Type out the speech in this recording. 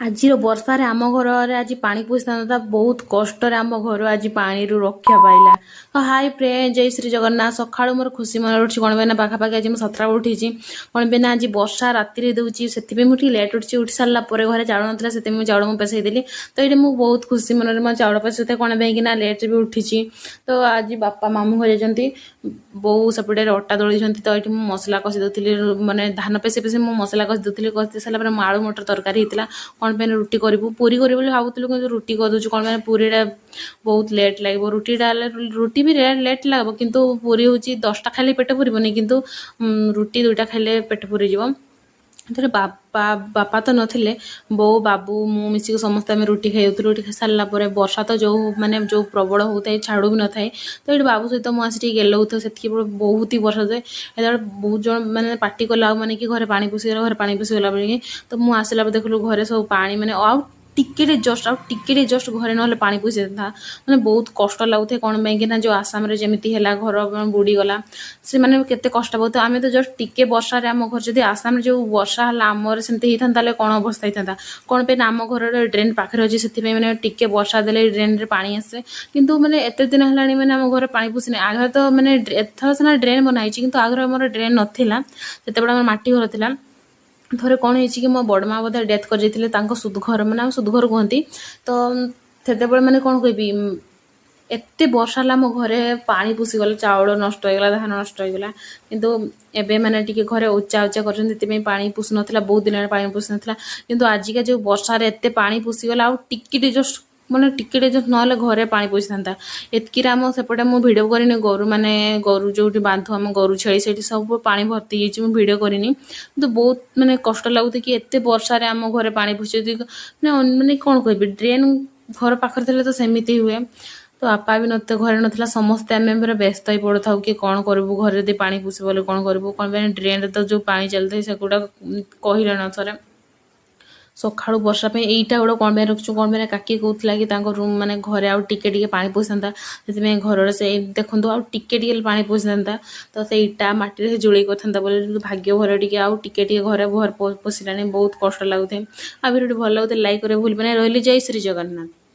ଆଜିର ବର୍ଷାରେ ଆମ ଘରରେ ଆଜି ପାଣି ପଶିଥାନ୍ତା। ବହୁତ କଷ୍ଟରେ ଆମ ଘର ଆଜି ପାଣିରୁ ରକ୍ଷା ପାଇଲା। ତ ହାଇ ପ୍ରେ ଜୟ ଶ୍ରୀ ଜଗନ୍ନାଥ। ସକାଳୁ ମୋର ଖୁସି ମନେ ଉଠିଛି କ'ଣ ପାଇଁ ନା ପାଖାପାଖି ଆଜି ମୁଁ 7ଟା ବେଳୁ ଉଠିଛି। କ'ଣ ପାଇଁ ନା ଆଜି ବର୍ଷା ରାତିରେ ଦେଉଛି, ସେଥିପାଇଁ ମୁଁ ଟିକେ ଲେଟ୍ ଉଠିଛି। ଉଠି ସାରିଲା ପରେ ଘରେ ଚାଉଳ ନଥିଲା, ସେଥିପାଇଁ ମୁଁ ଚାଉଳ ମୁଁ ପେସେଇ ଦେଲି। ତ ଏଇଠି ମୁଁ ବହୁତ ଖୁସି ମନରେ ମୋ ଚାଉଳ ପେସେଇଥାଏ କ'ଣ ପାଇଁକି ନା ଲେଟ୍ରେ ବି ଉଠିଛି। ତ ଆଜି ବାପା ମାମୁଁ ଘରେ ଯାଇଛନ୍ତି, ବୋଉ ସେପଟେ ଅଟା ଦଳିଛନ୍ତି। ତ ଏଇଠି ମୁଁ ମସଲା କଷି ଦେଉଥିଲି, ମାନେ ଧାନ ପେଶି ପେଶି ମୁଁ ମସଲା କଷି ଦେଉଥିଲି। କଷି ସାରିଲା ପରେ ଆଳୁ ମଟର ତରକାରୀ ହେଇଥିଲା। କ'ଣ ପାଇଁ ରୁଟି କରିବୁ, ପୁରୀ କରିବୁ ବୋଲି ଭାବୁଥିଲୁ, କିନ୍ତୁ ରୁଟି କରିଦେଉଛୁ। କ'ଣ ପାଇଁ ପୁରୀଟା ବହୁତ ଲେଟ୍ ଲାଗିବ, ରୁଟିଟା ହେଲେ ରୁଟି ବି ଲେଟ୍ ଲାଗିବ, କିନ୍ତୁ ପୁରୀ ହେଉଛି 10ଟା ଖାଇଲେ ପେଟ ପୁରିବନି, କିନ୍ତୁ ରୁଟି 2ଟା ଖାଇଲେ ପେଟ ପୁରିଯିବ। ଏଥିରେ ବାପା ତ ନଥିଲେ, ବୋଉ ବାବୁ ମୁଁ ମିଶିକି ସମସ୍ତେ ଆମେ ରୁଟି ଖାଇଯାଉଥିଲୁ। ରୁଟି ଖାଇ ସାରିଲା ପରେ ବର୍ଷା ତ ଯେଉଁ ପ୍ରବଳ ହେଉଥାଏ, ଛାଡ଼ୁ ବି ନଥାଏ। ତ ଏଇଠି ବାବୁ ସହିତ ମୁଁ ଆସି ଟିକେ ଗେଲଉଥାଏ, ସେତିକି ବହୁତ ହି ବର୍ଷା ଥାଏ। ଯେତେବେଳେ ବହୁତ ଜଣ ମାନେ ପାଟି କଲା ଆଉ ମାନେ କି ଘରେ ପାଣି ପଶିଗଲା, ଘରେ ପାଣି ପଶିଗଲା ବୋଲିକି। ତ ମୁଁ ଆସିଲା ପରେ ଦେଖିଲୁ ଘରେ ସବୁ ପାଣି, ମାନେ ଆଉ ଟିକେ ଜଷ୍ଟ ଘରେ ନହେଲେ ପାଣି ପଶି ଯାଇଥାନ୍ତା। ମାନେ ବହୁତ କଷ୍ଟ ଲାଗୁଥାଏ। କ'ଣ ପାଇଁକି ନା ଯେଉଁ ଆସାମରେ ଯେମିତି ହେଲା, ଘର ବୁଡ଼ିଗଲା, ସେମାନେ କେତେ କଷ୍ଟ ପାଉଥିବେ। ଆମେ ତ ଜଷ୍ଟ ଟିକେ ବର୍ଷାରେ ଆମ ଘର, ଯଦି ଆସାମରେ ଯେଉଁ ବର୍ଷା ହେଲା ଆମର ସେମିତି ହେଇଥାନ୍ତା ତାହେଲେ କ'ଣ ଅବସ୍ଥା ହେଇଥାନ୍ତା। କ'ଣ ପାଇଁ ନା ଆମ ଘରର ଡ୍ରେନ୍ ପାଖରେ ଅଛି, ସେଥିପାଇଁ ମାନେ ଟିକେ ବର୍ଷା ଦେଲେ ଡ୍ରେନ୍ରେ ପାଣି ଆସେ। କିନ୍ତୁ ମାନେ ଏତେ ଦିନ ହେଲାଣି ମାନେ ଆମ ଘରେ ପାଣି ପଶିନି। ଆଗରେ ତ ମାନେ ଏଥର ସିନା ଡ୍ରେନ୍ ବନା ହେଇଛି, କିନ୍ତୁ ଆଗରେ ଆମର ଡ୍ରେନ୍ ନଥିଲା। ଯେତେବେଳେ ଆମର ମାଟି ଘର ଥିଲା, ଥରେ କ'ଣ ହେଇଛି କି ମୋ ବଡ଼ ମା' ବୋଧେ ଡେଥ୍ କରିଯାଇଥିଲେ। ତାଙ୍କ ସୁଧ ଘର, ମାନେ ଆମ ସୁଧ ଘର କୁହନ୍ତି। ତ ସେତେବେଳେ ମାନେ କ'ଣ କହିବି, ଏତେ ବର୍ଷା ହେଲା ଆମ ଘରେ ପାଣି ପଶିଗଲା, ଚାଉଳ ନଷ୍ଟ ହେଇଗଲା, ଧାନ ନଷ୍ଟ ହେଇଗଲା। କିନ୍ତୁ ଏବେ ମାନେ ଟିକେ ଘରେ ଉଚ୍ଚା କରିଛନ୍ତି, ସେଥିପାଇଁ ପାଣି ପଶୁନଥିଲା। ବହୁତ ଦିନ ହେଲାଣି ପାଣି ପଶୁନଥିଲା, କିନ୍ତୁ ଆଜିକା ଯେଉଁ ବର୍ଷାରେ ଏତେ ପାଣି ପଶିଗଲା, ଆଉ ଟିକେ ଜଷ୍ଟ ନହେଲେ ଘରେ ପାଣି ପଶିଥାନ୍ତା। ଏତିକିରେ ଆମ ସେପଟେ ମୁଁ ଭିଡ଼ିଓ କରିନି, ଗରୁ ଯେଉଁଠି ବାନ୍ଧୁ ଆମ ଗରୁ ଛେଳି, ସେଇଠି ସବୁ ପାଣି ଭର୍ତ୍ତି ହେଇଛି। ମୁଁ ଭିଡ଼ିଓ କରିନି, କିନ୍ତୁ ବହୁତ ମାନେ କଷ୍ଟ ଲାଗୁଥାଏ କି ଏତେ ବର୍ଷାରେ ଆମ ଘରେ ପାଣି ପଶିଛି। ମାନେ କ'ଣ କହିବି, ଡ୍ରେନ୍ ଘର ପାଖରେ ଥିଲେ ତ ସେମିତି ହୁଏ। ତ ବାପା ବି ଘରେ ନଥିଲା, ସମସ୍ତେ ଆମେ ପୁରା ବ୍ୟସ୍ତ ହେଇ ପଡ଼ୁଥାଉ କି କ'ଣ କରିବୁ, ଘରେ ଯଦି ପାଣି ପଶିବ ବୋଲେ କ'ଣ କରିବୁ। କ'ଣ ପାଇଁ ଡ୍ରେନ୍ରେ ତ ଯେଉଁ ପାଣି ଚାଲିଥାଏ ସେଗୁଡ଼ା କହିଲେ ନ ସରେ। ସକାଳୁ ବର୍ଷା ପାଇଁ ଏଇଟା ଗୋଟେ କ'ଣ ପାଇଁ ରଖିଛୁ, କ'ଣ ପାଇଁ କାକି କହୁଥିଲା କି ତାଙ୍କ ରୁମ୍ ମାନେ ଘରେ ଆଉ ଟିକେ ପାଣି ପଶିଥାନ୍ତା। ସେଥିପାଇଁ ଘରର ସେଇ ଦେଖନ୍ତୁ ଆଉ ଟିକେ ପାଣି ପଶିଥାନ୍ତା, ତ ସେଇ ଇଟା ମାଟିରେ ଜୁଳେଇ କରିଥାନ୍ତା ବୋଲି। ଭାଗ୍ୟ ଭଲ ଟିକେ ଆଉ ଟିକେ ଘରେ ପଶିଲାନି। ବହୁତ କଷ୍ଟ ଲାଗୁଥାଏ। ଆଉ ଭିଡ଼ିଓଟି ଭଲ ଲାଗୁଥାଏ ଲାଇକ୍ କରିବାକୁ ଭୁଲିବେନି। ରହିଲି, ଜୟ ଶ୍ରୀ ଜଗନ୍ନାଥ।